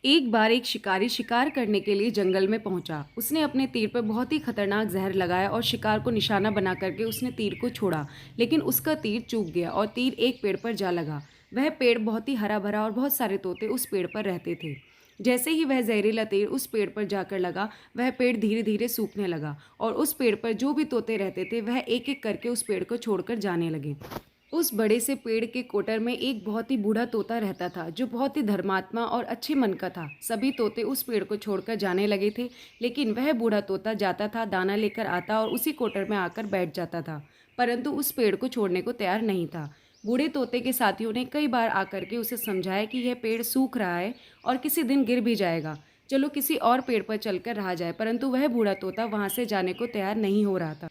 एक बार एक शिकारी शिकार करने के लिए जंगल में पहुंचा। उसने अपने तीर पर बहुत ही खतरनाक जहर लगाया और शिकार को निशाना बना करके उसने तीर को छोड़ा, लेकिन उसका तीर चूक गया और तीर एक पेड़ पर जा लगा। वह पेड़ बहुत ही हरा भरा और बहुत सारे तोते उस पेड़ पर रहते थे। जैसे ही वह जहरीला तीर उस पेड़ पर जाकर लगा, वह पेड़ धीरे धीरे सूखने लगा और उस पेड़ पर जो भी तोते रहते थे वह एक एक करके उस पेड़ को छोड़कर जाने लगे। उस बड़े से पेड़ के कोटर में एक बहुत ही बूढ़ा तोता रहता था, जो बहुत ही धर्मात्मा और अच्छे मन का था। सभी तोते उस पेड़ को छोड़कर जाने लगे थे, लेकिन वह बूढ़ा तोता जाता था, दाना लेकर आता और उसी कोटर में आकर बैठ जाता था, परंतु उस पेड़ को छोड़ने को तैयार नहीं था। बूढ़े तोते के साथियों ने कई बार आकर के उसे समझाया कि यह पेड़ सूख रहा है और किसी दिन गिर भी जाएगा, चलो किसी और पेड़ पर चलकर रहा जाए, परंतु वह बूढ़ा तोता वहां से जाने को तैयार नहीं हो रहा था।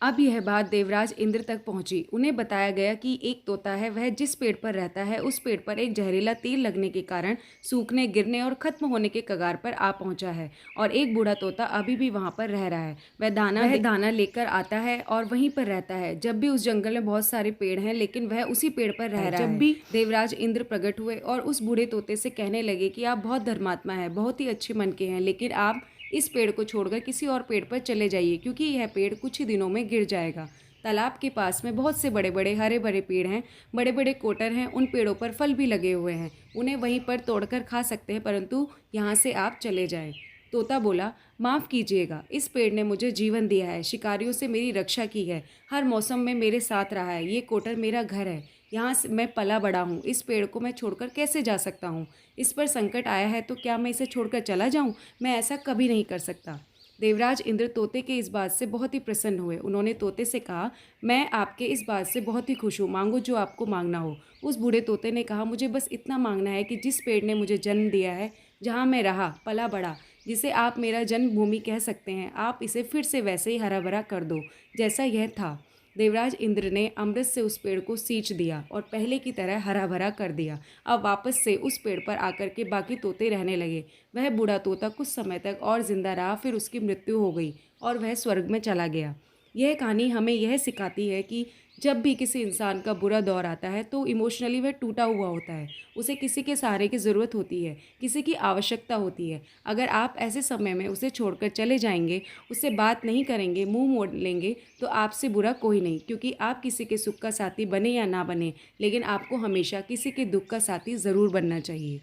अब यह बात देवराज इंद्र तक पहुंची। उन्हें बताया गया कि एक तोता है, वह जिस पेड़ पर रहता है उस पेड़ पर एक जहरीला तीर लगने के कारण सूखने, गिरने और खत्म होने के कगार पर आ पहुंचा है और एक बूढ़ा तोता अभी भी वहां पर रह रहा है। वह दाना लेकर आता है और वहीं पर रहता है। जब भी उस जंगल में बहुत सारे पेड़ हैं, लेकिन वह उसी पेड़ पर रह रहा है। जब भी देवराज इंद्र प्रकट हुए और उस बूढ़े तोते से कहने लगे कि आप बहुत धर्मात्मा है, बहुत ही अच्छे मन के हैं, लेकिन आप इस पेड़ को छोड़कर किसी और पेड़ पर चले जाइए, क्योंकि यह पेड़ कुछ ही दिनों में गिर जाएगा। तालाब के पास में बहुत से बड़े बड़े हरे भरे पेड़ हैं, बड़े बड़े कोटर हैं, उन पेड़ों पर फल भी लगे हुए हैं, उन्हें वहीं पर तोड़कर खा सकते हैं, परंतु यहाँ से आप चले जाएं। तोता बोला, माफ़ कीजिएगा, इस पेड़ ने मुझे जीवन दिया है, शिकारियों से मेरी रक्षा की है, हर मौसम में मेरे साथ रहा है, ये कोटर मेरा घर है, यहाँ से मैं पला बड़ा हूँ, इस पेड़ को मैं छोड़कर कैसे जा सकता हूँ? इस पर संकट आया है तो क्या मैं इसे छोड़कर चला जाऊँ? मैं ऐसा कभी नहीं कर सकता। देवराज इंद्र तोते के इस बात से बहुत ही प्रसन्न हुए। उन्होंने तोते से कहा, मैं आपके इस बात से बहुत ही खुश हूँ, मांगो जो आपको मांगना हो। उस बूढ़े तोते ने कहा, मुझे बस इतना मांगना है कि जिस पेड़ ने मुझे जन्म दिया है, जहाँ मैं रहा, पला बड़ा, जिसे आप मेरा जन्मभूमि कह सकते हैं, आप इसे फिर से वैसे ही हरा भरा कर दो जैसा यह था। देवराज इंद्र ने अमृत से उस पेड़ को सींच दिया और पहले की तरह हरा भरा कर दिया। अब वापस से उस पेड़ पर आकर के बाकी तोते रहने लगे। वह बूढ़ा तोता कुछ समय तक और जिंदा रहा, फिर उसकी मृत्यु हो गई और वह स्वर्ग में चला गया। यह कहानी हमें यह सिखाती है कि जब भी किसी इंसान का बुरा दौर आता है तो इमोशनली वह टूटा हुआ होता है, उसे किसी के सहारे की ज़रूरत होती है, किसी की आवश्यकता होती है। अगर आप ऐसे समय में उसे छोड़कर चले जाएंगे, उससे बात नहीं करेंगे, मुंह मोड़ लेंगे, तो आपसे बुरा कोई नहीं, क्योंकि आप किसी के सुख का साथी बने या ना बने, लेकिन आपको हमेशा किसी के दुख का साथी ज़रूर बनना चाहिए।